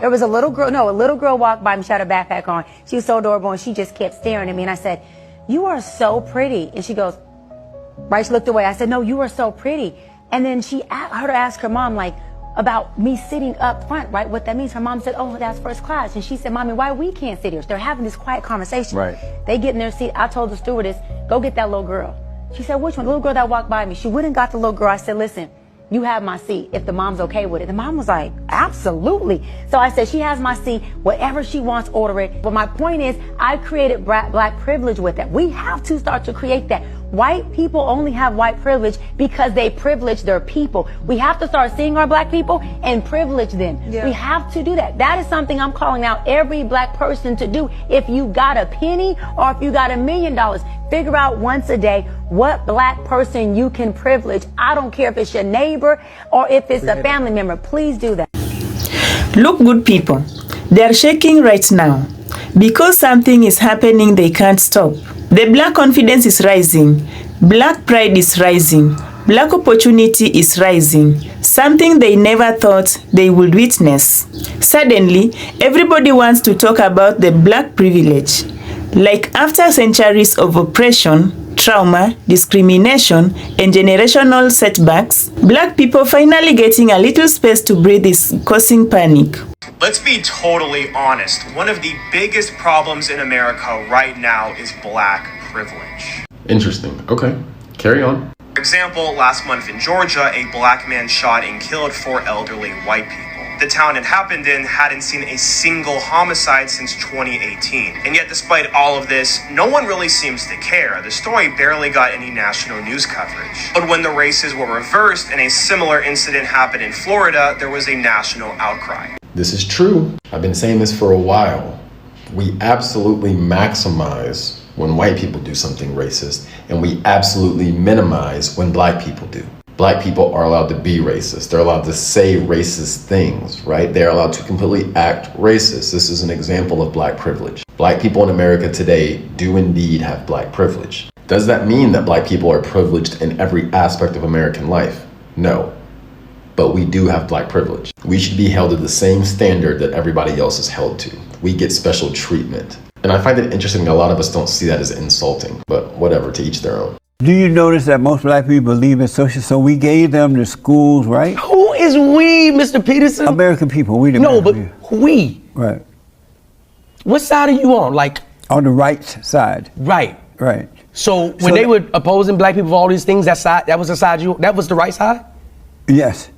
There was a little girl walked by me, she had her backpack on. She was so adorable and she just kept staring at me and I said, "You are so pretty." And she goes, right, she looked away. I said, "No, you are so pretty." And then I heard her ask her mom, like, about me sitting up front, right? What that means. Her mom said, "Oh, that's first class." And she said, "Mommy, why we can't sit here?" So they're having this quiet conversation. Right. They get in their seat. I told the stewardess, "Go get that little girl." She said, "Which one?" The little girl that walked by me. She went and got the little girl. I said, "Listen, you have my seat if the mom's okay with it." The mom was like, "Absolutely." So I said, "She has my seat. Whatever she wants, order it." But my point is, I created black privilege with that. We have to start to create that. White people only have white privilege because they privilege their people. We have to start seeing our black people and privilege them. Yeah. We have to do that. That is something I'm calling out every black person to do. If you got a penny or if you got $1 million, figure out once a day what black person you can privilege. I don't care if it's your neighbor or if it's a family member. Please do that. Look, good people, they are shaking right now because something is happening they can't stop. The black confidence is rising, black pride is rising, black opportunity is rising, something they never thought they would witness. Suddenly, everybody wants to talk about the black privilege. Like after centuries of oppression, trauma, discrimination, and generational setbacks, black people finally getting a little space to breathe is causing panic. Let's be totally honest. One of the biggest problems in America right now is black privilege. Interesting. Okay. Carry on. For example, last month in Georgia, a black man shot and killed 4 elderly white people. The town it happened in hadn't seen a single homicide since 2018. And yet, despite all of this, no one really seems to care. The story barely got any national news coverage. But when the races were reversed and a similar incident happened in Florida, there was a national outcry. This is true. I've been saying this for a while. We absolutely maximize when white people do something racist, and we absolutely minimize when black people do. Black people are allowed to be racist. They're allowed to say racist things, right? They're allowed to completely act racist. This is an example of black privilege. Black people in America today do indeed have black privilege. Does that mean that black people are privileged in every aspect of American life? No. But we do have black privilege. We should be held to the same standard that everybody else is held to. We get special treatment. And I find it interesting that a lot of us don't see that as insulting, but whatever, to each their own. Do you notice that most black people believe in social? So we gave them the schools, right? Who is we, Mr. Peterson? American people. We the No, American but we. Right. What side are you on? Like on the right side. Right. Right. So when they were opposing black people for all these things, that was the side that was the right side? Yes.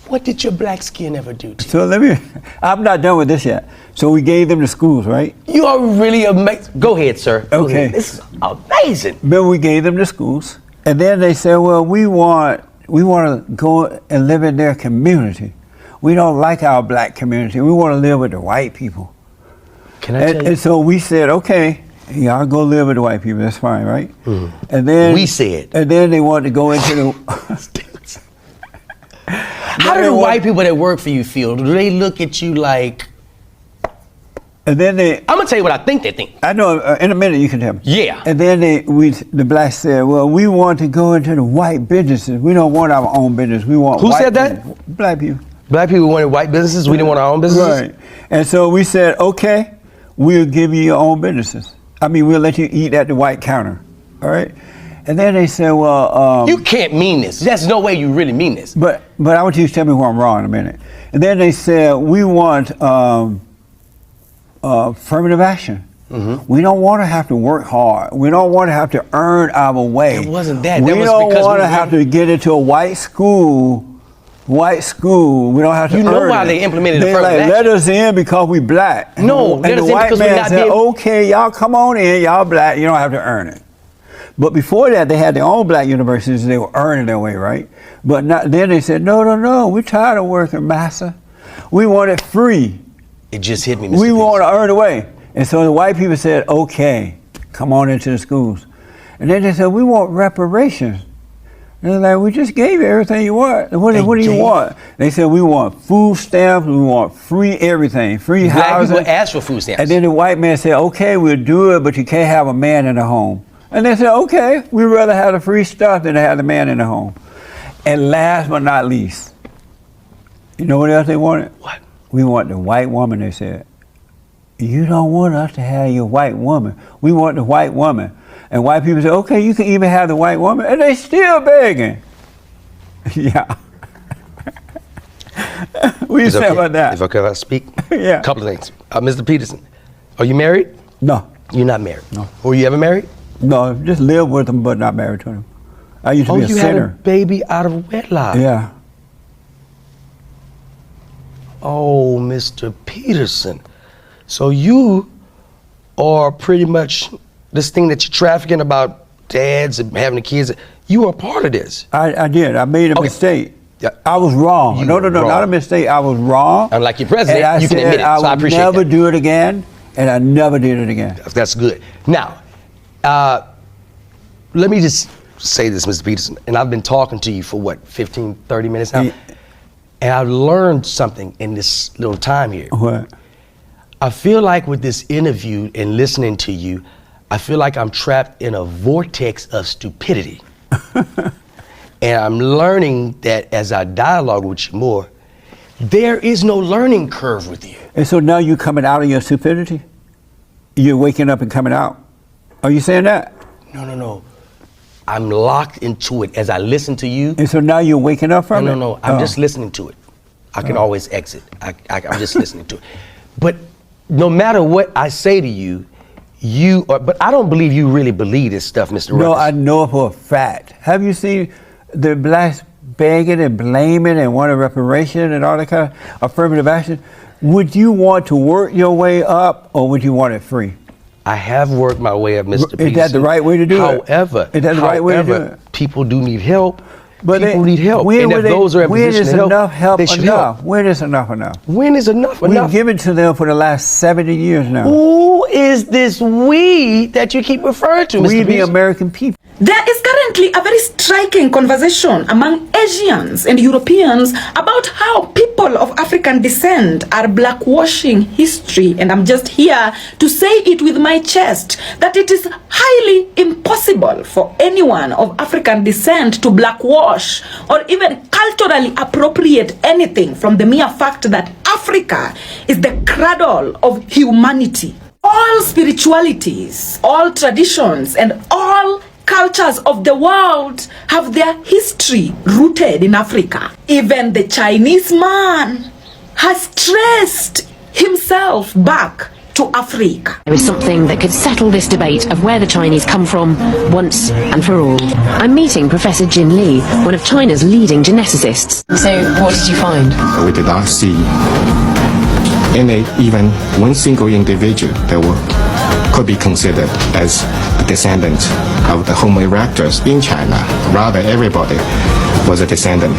What did your black skin ever do to you? So I'm not done with this yet. So we gave them the schools, right? You are really amazing. Go ahead, sir. Okay. This is amazing. Then we gave them the schools. And then they said, well, we want to go and live in their community. We don't like our black community. We want to live with the white people. Can I tell you? And so we said, okay, y'all go live with the white people. That's fine, right? Mm-hmm. And then we said. And then they wanted to go into the... How do the white people that work for you feel? Do they look at you like... And then I'm gonna tell you what I think they think. I know, in a minute you can tell me. Yeah. And then the blacks said, well, we want to go into the white businesses. We don't want our own business. We want Who white said that? business. Black people. Black people wanted white businesses. We didn't want our own businesses. Right. And so we said, okay, we'll give you your own businesses. I mean, we'll let you eat at the white counter. All right. And then they said, well... you can't mean this. There's no way you really mean this. But I want you to tell me where I'm wrong in a minute. And then they said, we want affirmative action. Mm-hmm. We don't want to have to work hard. We don't want to have to earn our way. It wasn't that. We don't want to have to get into a white school. We don't have to earn it. You know why they implemented affirmative action? Let us in because we black. No, and the white man said, okay, y'all come on in, y'all black, you don't have to earn it. But before that, they had their own black universities. They were earning their way, right? But then they said, no, we're tired of working, massa. We want it free. It just hit me, Mr. We want to earn away. And so the white people said, okay, come on into the schools. And then they said, we want reparations. And they're like, we just gave you everything you want. What do you want? They said, we want food stamps, we want free everything, free housing. Black people asked for food stamps. And then the white man said, okay, we'll do it, but you can't have a man in the home. And they said, okay, we'd rather have the free stuff than to have the man in the home. And last but not least, You know what else they wanted? What? We want the white woman, they said. You don't want us to have your white woman. We want the white woman. And white people say, okay, you can even have the white woman. And they still begging. Yeah. What do you say about that? If I speak? Yeah. A couple of things. Mr. Peterson, are you married? No. You're not married? No. Were you ever married? No, just live with them, but not married to them. I used to be a you sinner. had a baby out of wedlock? Yeah. Oh, Mr. Peterson. So you are pretty much this thing that you're trafficking about dads and having the kids. You are a part of this. I did. I made a mistake. Yeah. I was wrong. You No, were not a wrong. mistake. I was wrong. Unlike your president, and I you can said admit it. So I would appreciate never that. do it again, and I never did it again. That's good. Now, let me just say this, Mr. Peterson, and I've been talking to you for what, 15, 30 minutes now? Yeah. And I've learned something in this little time here. What? I feel like with this interview and listening to you, I feel like I'm trapped in a vortex of stupidity. And I'm learning that as I dialogue with you more, there is no learning curve with you. And so now you're coming out of your stupidity? You're waking up and coming out? Are you saying that? No. I'm locked into it as I listen to you. And so now you're waking up from it? No. I'm just listening to it. I can always exit. I'm just listening to it. But no matter what I say to you, but I don't believe you really believe this stuff, Mr. No, Ruckus. I know for a fact. Have you seen the blacks begging and blaming and wanting reparation and all that kind of affirmative action? Would you want to work your way up, or would you want it free? I have worked my way up, Mr. Peterson. Is that the right way to do it? However, Is that the right way to do it? People do need help. But people need help. And if those are in position to help, they should help. When is enough enough? When is enough We've enough? given to them for the last 70 years now. Who is this we that you keep referring to, Mr. We, the Peterson? American people. There is currently a very striking conversation among Asians and Europeans about how people of African descent are blackwashing history. And I'm just here to say it with my chest that it is highly impossible for anyone of African descent to blackwash or even culturally appropriate anything from the mere fact that Africa is the cradle of humanity. All spiritualities, all traditions, and all cultures of the world have their history rooted in Africa. Even the Chinese man has traced himself back to Africa. There is something that could settle this debate of where the Chinese come from once and for all. I'm meeting Professor Jin Li, one of China's leading geneticists. So, what did you find? We did not see even one single individual that could be considered as a descendant of the Homo erectus in China. Rather, everybody was a descendant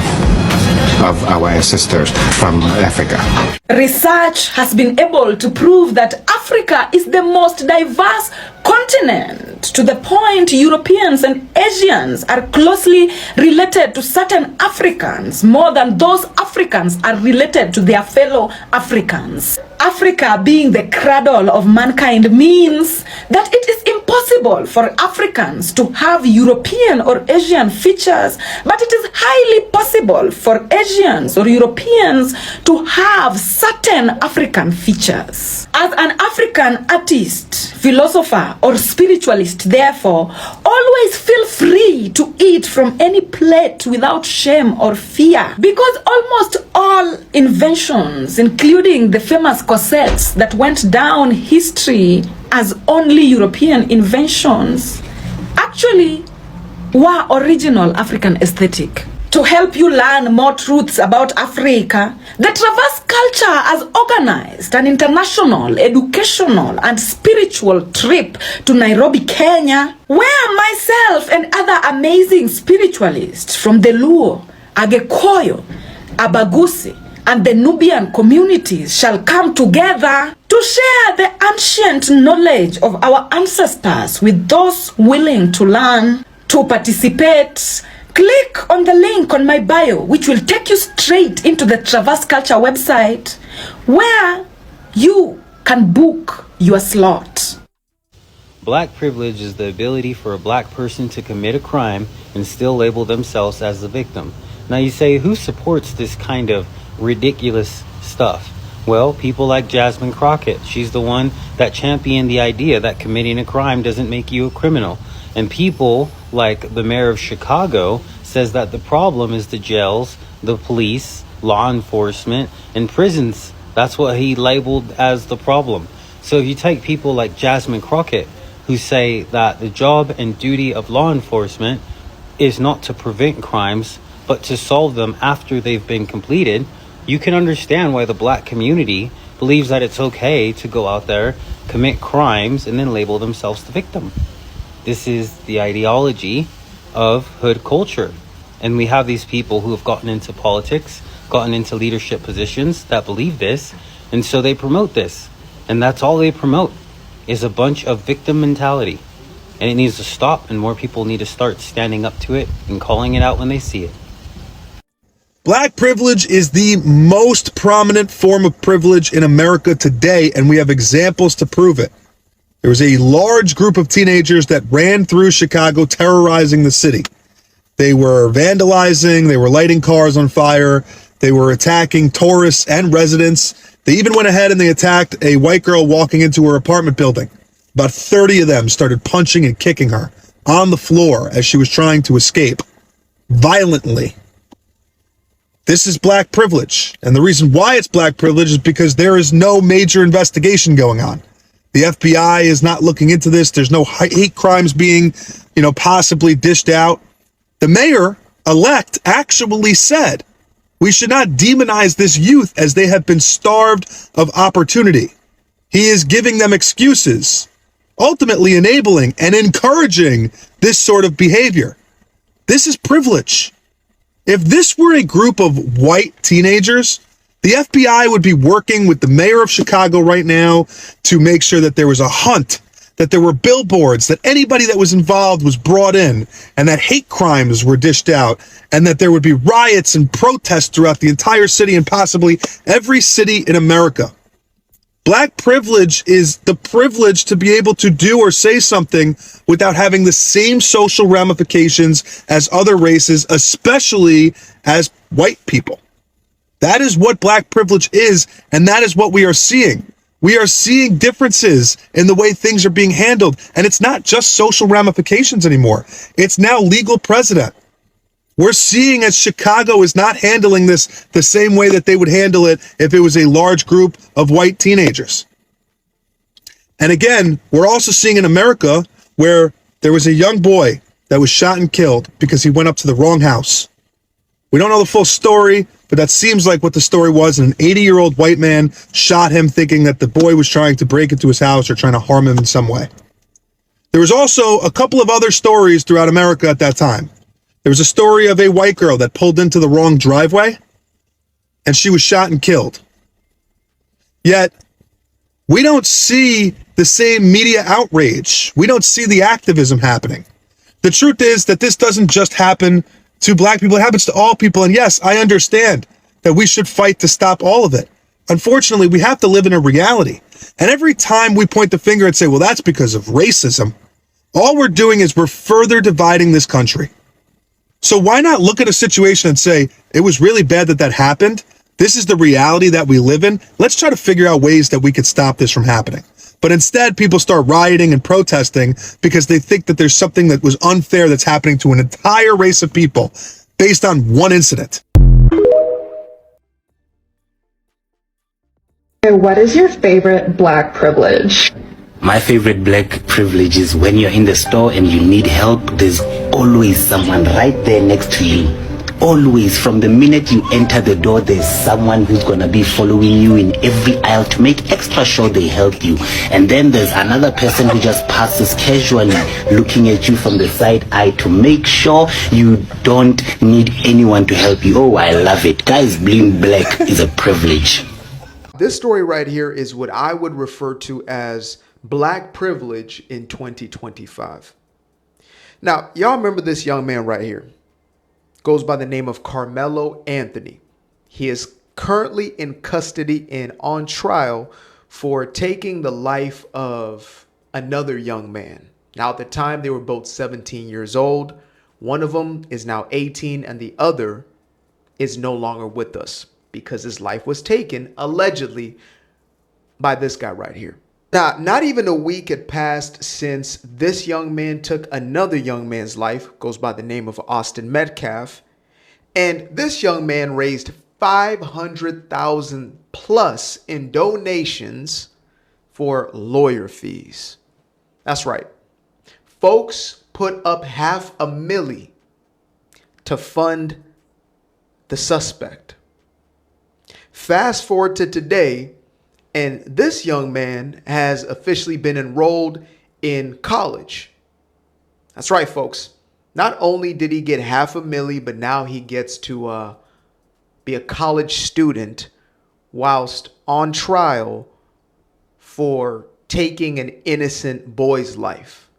of our ancestors from Africa. Research has been able to prove that Africa is the most diverse continent, to the point Europeans and Asians are closely related to certain Africans more than those Africans are related to their fellow Africans. Africa being the cradle of mankind means that it is impossible for Africans to have European or Asian features, but it is highly possible for Asians or Europeans to have certain African features. As an African artist, philosopher, or spiritualist, therefore, always feel free to eat from any plate without shame or fear, because almost all inventions, including the famous corsets that went down history as only European inventions, actually were original African aesthetic. To help you learn more truths about Africa, the Traverse Culture has organized an international, educational, and spiritual trip to Nairobi, Kenya, where myself and other amazing spiritualists from the Luo, Agekoyo, Abagusi, and the Nubian communities shall come together to share the ancient knowledge of our ancestors with those willing to learn. To participate, click on the link on my bio, which will take you straight into the Traverse Culture website, where you can book your slot. Black privilege is the ability for a black person to commit a crime and still label themselves as the victim. Now you say, who supports this kind of ridiculous stuff. Well, people like Jasmine Crockett, she's the one that championed the idea that committing a crime doesn't make you a criminal. And people like the mayor of Chicago says that the problem is the jails, the police, law enforcement, and prisons. That's what he labeled as the problem. So if you take people like Jasmine Crockett, who say that the job and duty of law enforcement is not to prevent crimes, but to solve them after they've been completed, you can understand why the black community believes that it's okay to go out there, commit crimes, and then label themselves the victim. This is the ideology of hood culture. And we have these people who have gotten into politics, gotten into leadership positions that believe this, and so they promote this. And that's all they promote, is a bunch of victim mentality. And it needs to stop, and more people need to start standing up to it and calling it out when they see it. Black privilege is the most prominent form of privilege in America today, and we have examples to prove it. There was a large group of teenagers that ran through Chicago terrorizing the city. They were vandalizing, they were lighting cars on fire, they were attacking tourists and residents. They even went ahead and they attacked a white girl walking into her apartment building. About 30 of them started punching and kicking her on the floor as she was trying to escape violently. This is black privilege. And the reason why it's black privilege is because there is no major investigation going on. The FBI is not looking into this. There's no hate crimes being, possibly dished out. The mayor-elect actually said we should not demonize this youth as they have been starved of opportunity. He is giving them excuses, ultimately enabling and encouraging this sort of behavior. This is privilege. If this were a group of white teenagers, the FBI would be working with the mayor of Chicago right now to make sure that there was a hunt, that there were billboards, that anybody that was involved was brought in, and that hate crimes were dished out, and that there would be riots and protests throughout the entire city and possibly every city in America. Black privilege is the privilege to be able to do or say something without having the same social ramifications as other races, especially as white people. That is what black privilege is, and that is what we are seeing. We are seeing differences in the way things are being handled, and it's not just social ramifications anymore. It's now legal precedent. We're seeing as Chicago is not handling this the same way that they would handle it if it was a large group of white teenagers. And again, we're also seeing in America where there was a young boy that was shot and killed because he went up to the wrong house. We don't know the full story, but that seems like what the story was. And an 80-year-old white man shot him thinking that the boy was trying to break into his house or trying to harm him in some way. There was also a couple of other stories throughout America at that time. There was a story of a white girl that pulled into the wrong driveway, and she was shot and killed. Yet, we don't see the same media outrage. We don't see the activism happening. The truth is that this doesn't just happen to black people. It happens to all people. And yes, I understand that we should fight to stop all of it. Unfortunately, we have to live in a reality. And every time we point the finger and say, well, that's because of racism, all we're doing is we're further dividing this country. So why not look at a situation and say, it was really bad that that happened. This is the reality that we live in. Let's try to figure out ways that we could stop this from happening. But instead, people start rioting and protesting because they think that there's something that was unfair that's happening to an entire race of people based on one incident. What is your favorite black privilege? My favorite black privilege is when you're in the store and you need help, there's always someone right there next to you. Always, from the minute you enter the door, there's someone who's gonna be following you in every aisle to make extra sure they help you. And then there's another person who just passes casually, looking at you from the side eye to make sure you don't need anyone to help you. Oh, I love it. Guys, being black is a privilege. This story right here is what I would refer to as black privilege in 2025. Now, y'all remember this young man right here. Goes by the name of Carmelo Anthony. He is currently in custody and on trial for taking the life of another young man. Now, at the time, they were both 17 years old. One of them is now 18 and the other is no longer with us. because his life was taken, allegedly, by this guy right here. Now, not even a week had passed since this young man took another young man's life, goes by the name of Austin Metcalf, and this young man raised $500,000 plus in donations for lawyer fees. That's right. Folks put up $500,000 to fund the suspect. Fast forward to today, and this young man has officially been enrolled in college. That's right, folks. Not only did he get $500,000, but now he gets to be a college student whilst on trial for taking an innocent boy's life.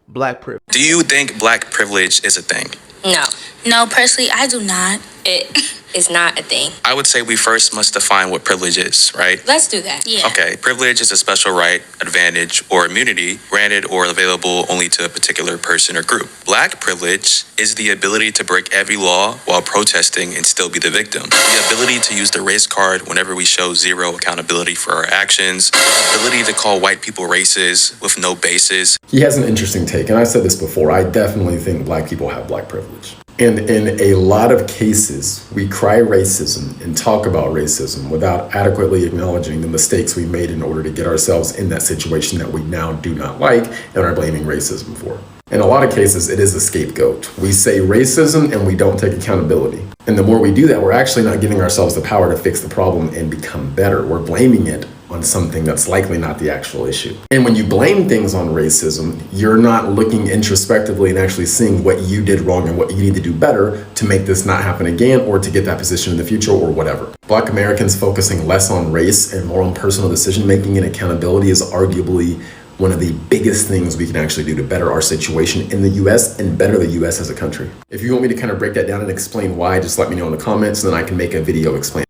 Black privilege. Do you think black privilege is a thing? No. No, personally, I do not. It is not a thing. I would say we first must define what privilege is, right? Let's do that. Yeah. Okay, privilege is a special right, advantage, or immunity granted or available only to a particular person or group. Black privilege is the ability to break every law while protesting and still be the victim. The ability to use the race card whenever we show zero accountability for our actions. The ability to call white people racist with no basis. He has an interesting take, and I said this before. I definitely think black people have black privilege. And in a lot of cases, we cry racism and talk about racism without adequately acknowledging the mistakes we made in order to get ourselves in that situation that we now do not like and are blaming racism for. In a lot of cases, it is a scapegoat. We say racism and we don't take accountability. And the more we do that, we're actually not giving ourselves the power to fix the problem and become better. We're blaming it on something that's likely not the actual issue. And when you blame things on racism, you're not looking introspectively and actually seeing what you did wrong and what you need to do better to make this not happen again or to get that position in the future or whatever. Black Americans focusing less on race and more on personal decision making and accountability is arguably one of the biggest things we can actually do to better our situation in the US and better the US as a country. If you want me to kind of break that down and explain why, just let me know in the comments and then I can make a video explaining.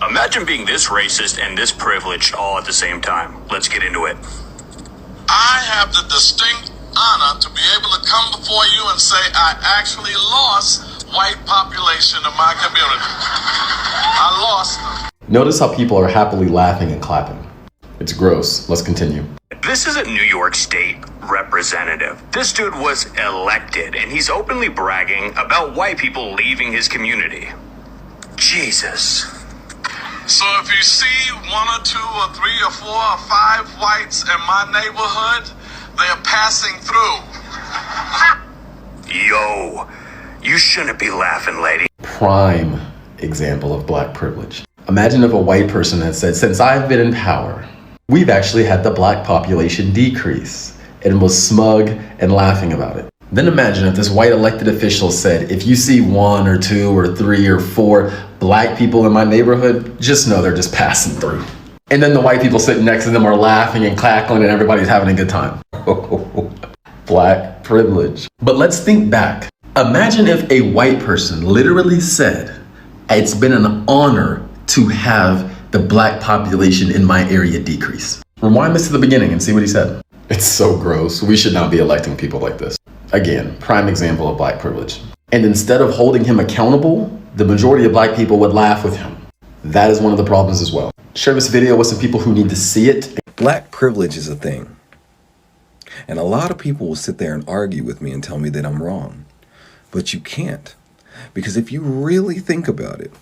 Imagine being this racist and this privileged all at the same time. Let's get into it. I have the distinct honor to be able to come before you and say I actually lost white population in my community. I lost them. Notice how people are happily laughing and clapping. It's gross. Let's continue. This is a New York State representative. This dude was elected, and he's openly bragging about white people leaving his community. Jesus. So if you see 1 or 2 or 3 or 4 or 5 whites in my neighborhood, they are passing through. Yo, you shouldn't be laughing, lady. Prime example of black privilege. Imagine if a white person had said, since I've been in power, we've actually had the black population decrease, and was smug and laughing about it. Then imagine if this white elected official said, if you see 1 or 2 or 3 or 4 black people in my neighborhood, just know they're just passing through. And then the white people sitting next to them are laughing and cackling and everybody's having a good time. Black privilege. But let's think back. Imagine if a white person literally said, it's been an honor to have the black population in my area decrease. Rewind this to the beginning and see what he said. It's so gross. We should not be electing people like this. Again, prime example of black privilege. And instead of holding him accountable, the majority of black people would laugh with him. That is one of the problems as well. Share this video with some people who need to see it. Black privilege is a thing. And a lot of people will sit there and argue with me and tell me that I'm wrong. But you can't. Because if you really think about it,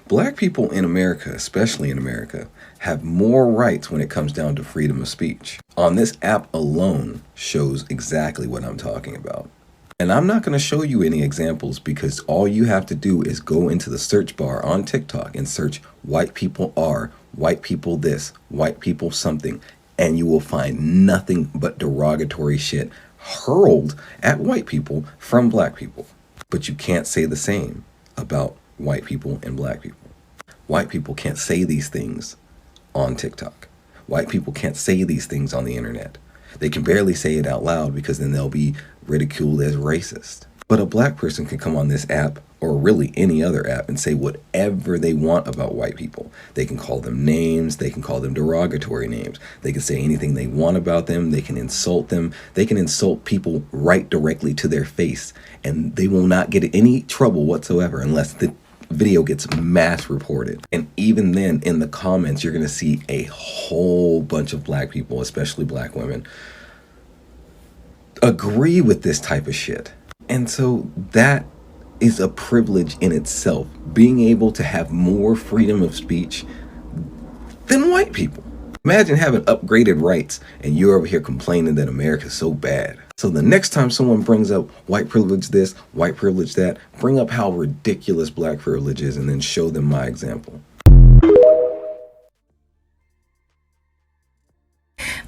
black people in America, especially in America, have more rights when it comes down to freedom of speech. On this app alone shows exactly what I'm talking about. And I'm not going to show you any examples because all you have to do is go into the search bar on TikTok and search white people are, white people this, white people something, and you will find nothing but derogatory shit hurled at white people from black people. But you can't say the same about white people and black people. White people can't say these things on TikTok. White people can't say these things on the internet. They can barely say it out loud because then they'll be ridiculed as racist. But a black person can come on this app or really any other app and say whatever they want about white people. They can call them names. They can call them derogatory names. They can say anything they want about them. They can insult them. They can insult people right directly to their face, and they will not get any trouble whatsoever unless the video gets mass reported. And even then, in the comments, you're going to see a whole bunch of black people, especially black women, agree with this type of shit. And so that is a privilege in itself, being able to have more freedom of speech than white people. Imagine having upgraded rights and you're over here complaining that America's so bad. So the next time someone brings up white privilege this, white privilege that, bring up how ridiculous black privilege is and then show them my example.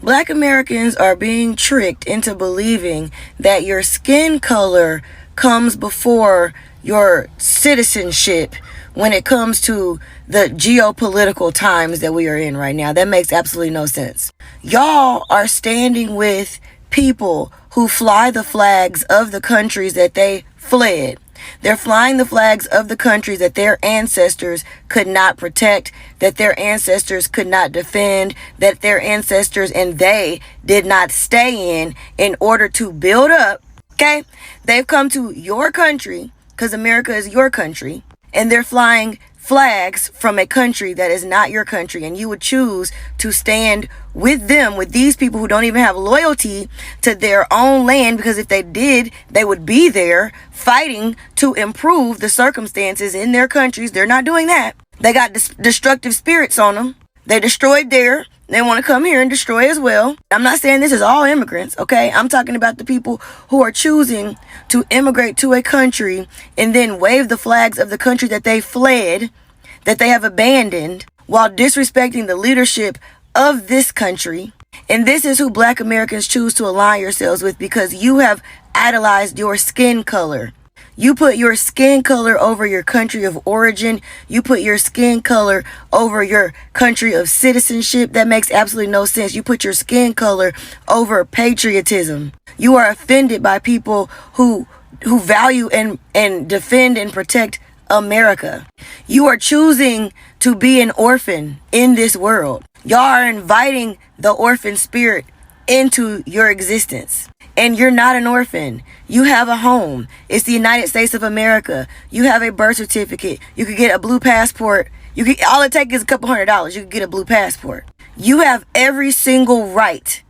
Black Americans are being tricked into believing that your skin color comes before your citizenship when it comes to the geopolitical times that we are in right now. That makes absolutely no sense. Y'all are standing with people who fly the flags of the countries that they fled. They're flying the flags of the countries that their ancestors could not protect, that their ancestors could not defend, that their ancestors and they did not stay in order to build up. Okay? They've come to your country because America is your country, and they're flying flags from a country that is not your country, and you would choose to stand with them, with these people who don't even have loyalty to their own land, because if they did, they would be there fighting to improve the circumstances in their countries. They're not doing that. They got destructive spirits on them. They destroyed there. They want to come here and destroy as well. I'm not saying this is all immigrants, okay? I'm talking about the people who are choosing to immigrate to a country and then wave the flags of the country that they fled, that they have abandoned, while disrespecting the leadership of this country. And this is who black Americans choose to align yourselves with, because you have idolized your skin color. You put your skin color over your country of origin. You put your skin color over your country of citizenship. That makes absolutely no sense. You put your skin color over patriotism. You are offended by people who value and defend and protect America. You are choosing to be an orphan in this world. Y'all are inviting the orphan spirit into your existence. And you're not an orphan. You have a home. It's the United States of America. You have a birth certificate. You could get a blue passport. All it takes is a couple $100. You could get a blue passport. You have every single right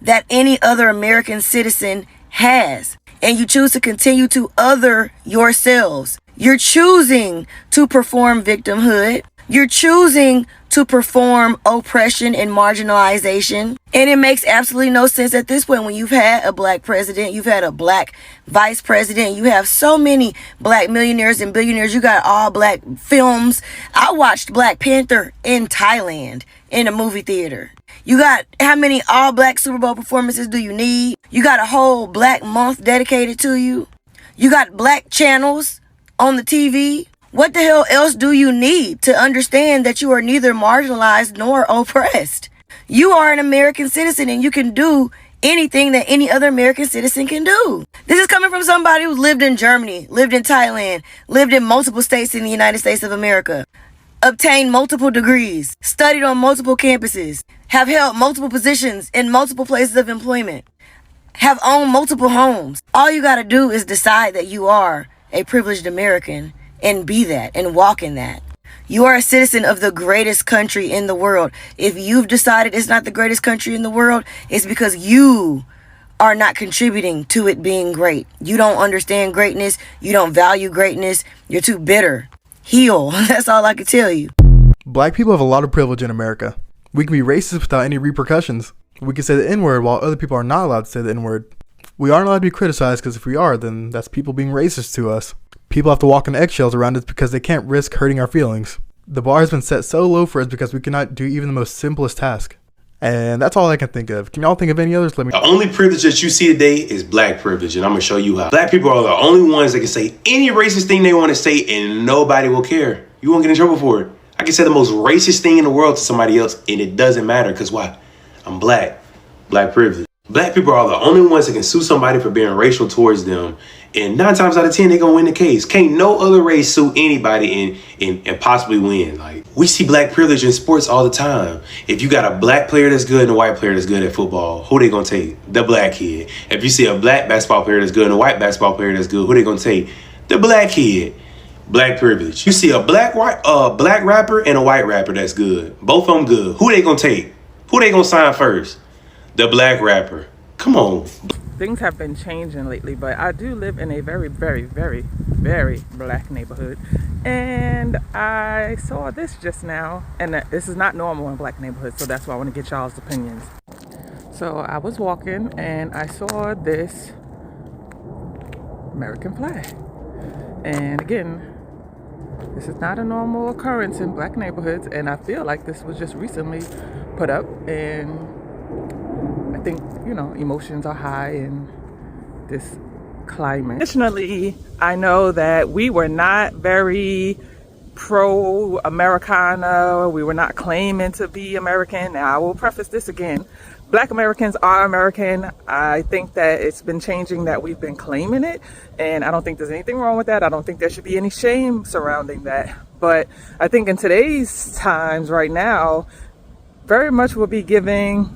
that any other American citizen has. And you choose to continue to other yourselves. You're choosing to perform victimhood. You're choosing to perform oppression and marginalization. And it makes absolutely no sense at this point when you've had a black president, you've had a black vice president, you have so many black millionaires and billionaires, you got all black films. I watched Black Panther in Thailand in a movie theater. You got how many all black Super Bowl performances do you need? You got a whole black month dedicated to you. You got black channels on the TV. What the hell else do you need to understand that you are neither marginalized nor oppressed? You are an American citizen and you can do anything that any other American citizen can do. This is coming from somebody who's lived in Germany, lived in Thailand, lived in multiple states in the United States of America, obtained multiple degrees, studied on multiple campuses, have held multiple positions in multiple places of employment, have owned multiple homes. All you got to do is decide that you are a privileged American and be that and walk in that. You are a citizen of the greatest country in the world. If you've decided it's not the greatest country in the world, it's because you are not contributing to it being great. You don't understand greatness. You don't value greatness. You're too bitter. Heal. That's all I can tell you. Black people have a lot of privilege in America. We can be racist without any repercussions. We can say the N-word while other people are not allowed to say the N-word. We aren't allowed to be criticized because if we are, then that's people being racist to us. People have to walk on eggshells around us because they can't risk hurting our feelings. The bar has been set so low for us because we cannot do even the most simplest task. And that's all I can think of. Can y'all think of any others? Let me. The only privilege that you see today is black privilege, and I'm gonna show you how. Black people are the only ones that can say any racist thing they want to say and nobody will care. You won't get in trouble for it. I can say the most racist thing in the world to somebody else and it doesn't matter, because why? I'm black. Black privilege. Black people are the only ones that can sue somebody for being racial towards them, and 9 times out of 10 they're gonna win the case. Can't no other race sue anybody and possibly win. Like, we see black privilege in sports all the time. If you got a black player that's good and a white player that's good at football, who they gonna take? The black kid. If you see a black basketball player that's good and a white basketball player that's good, who they gonna take? The black kid. Black privilege. You see a black rapper and a white rapper that's good. Both of them good. Who they gonna take? Who they gonna sign first? The black rapper. Come on. Things have been changing lately, but I do live in a very, very, very, very black neighborhood. And I saw this just now, and this is not normal in black neighborhoods, so that's why I want to get y'all's opinions. So I was walking and I saw this American flag. And again, this is not a normal occurrence in black neighborhoods, and I feel like this was just recently put up, and I think, you know, emotions are high in this climate. Additionally, I know that we were not very pro-Americana. We were not claiming to be American. Now, I will preface this again. Black Americans are American. I think that it's been changing that we've been claiming it, and I don't think there's anything wrong with that. I don't think there should be any shame surrounding that. But I think in today's times right now, very much will be giving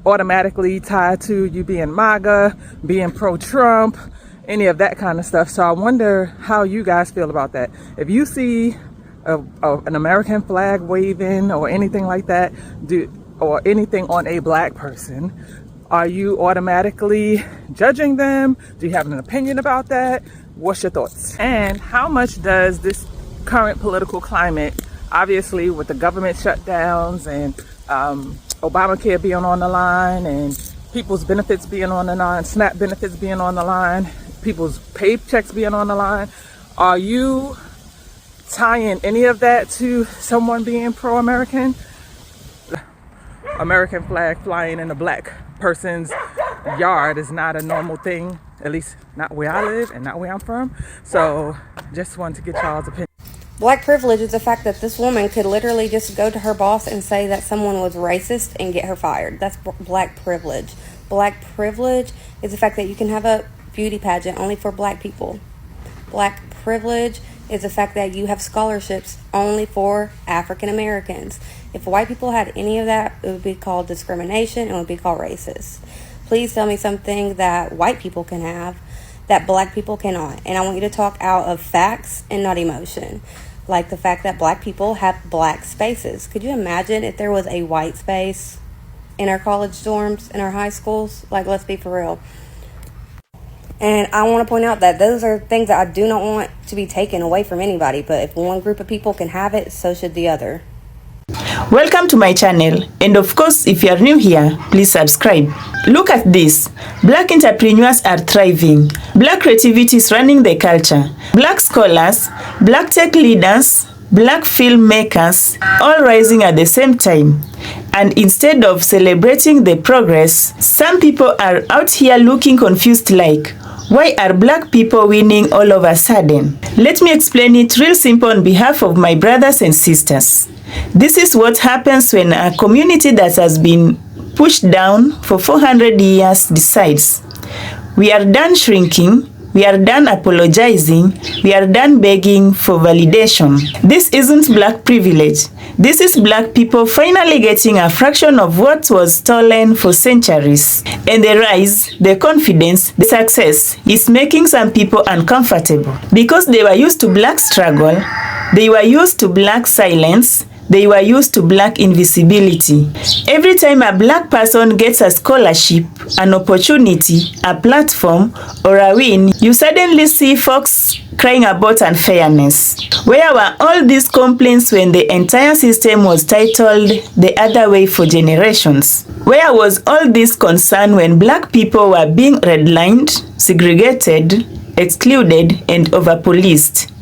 automatically tied to you being MAGA, being pro-Trump, any of that kind of stuff. So I wonder how you guys feel about that. If you see an American flag waving or anything like that, or anything on a black person, are you automatically judging them? Do you have an opinion about that? What's your thoughts? And how much does this current political climate, obviously with the government shutdowns and Obamacare being on the line and people's benefits being on the line, SNAP benefits being on the line, people's paychecks being on the line, are you tying any of that to someone being pro-American? American flag flying in a black person's yard is not a normal thing, at least not where I live and not where I'm from. So just wanted to get y'all's opinion. Black privilege is the fact that this woman could literally just go to her boss and say that someone was racist and get her fired. That's black privilege. Black privilege is the fact that you can have a beauty pageant only for black people. Black privilege is the fact that you have scholarships only for African Americans. If white people had any of that, it would be called discrimination and it would be called racist. Please tell me something that white people can have that black people cannot. And I want you to talk out of facts and not emotion. Like the fact that black people have black spaces. Could you imagine if there was a white space in our college dorms, in our high schools? Like, let's be for real. And I want to point out that those are things that I do not want to be taken away from anybody. But if one group of people can have it, so should the other. Welcome to my channel, and of course, if you are new here, please subscribe. Look at this. Black entrepreneurs are thriving. Black creativity is running the culture. Black scholars, black tech leaders, black filmmakers, all rising at the same time. And instead of celebrating the progress, some people are out here looking confused like, why are black people winning all of a sudden? Let me explain it real simple on behalf of my brothers and sisters. This is what happens when a community that has been pushed down for 400 years decides, we are done shrinking, we are done apologizing, we are done begging for validation. This isn't black privilege. This is black people finally getting a fraction of what was stolen for centuries. And the rise, the confidence, the success is making some people uncomfortable. Because they were used to black struggle, they were used to black silence, they were used to black invisibility. Every time a black person gets a scholarship, an opportunity, a platform, or a win, you suddenly see folks crying about unfairness. Where were all these complaints when the entire system was titled the other way for generations? Where was all this concern when black people were being redlined, segregated, excluded, and over-policed?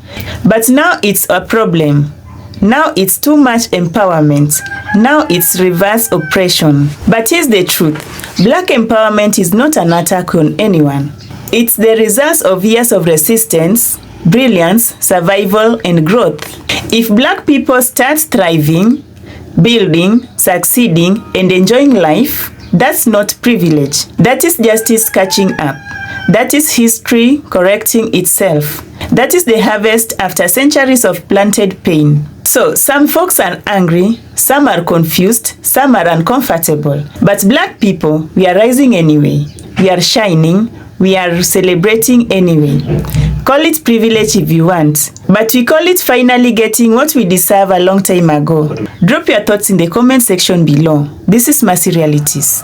But now it's a problem. Now it's too much empowerment. Now it's reverse oppression. But here's the truth. Black empowerment is not an attack on anyone. It's the result of years of resistance, brilliance, survival, and growth. If black people start thriving, building, succeeding, and enjoying life, that's not privilege. That is justice catching up. That is history correcting itself. That is the harvest after centuries of planted pain. So, some folks are angry, some are confused, some are uncomfortable. But black people, we are rising anyway. We are shining, we are celebrating anyway. Call it privilege if you want. But we call it finally getting what we deserve a long time ago. Drop your thoughts in the comment section below. This is Mercy Realities.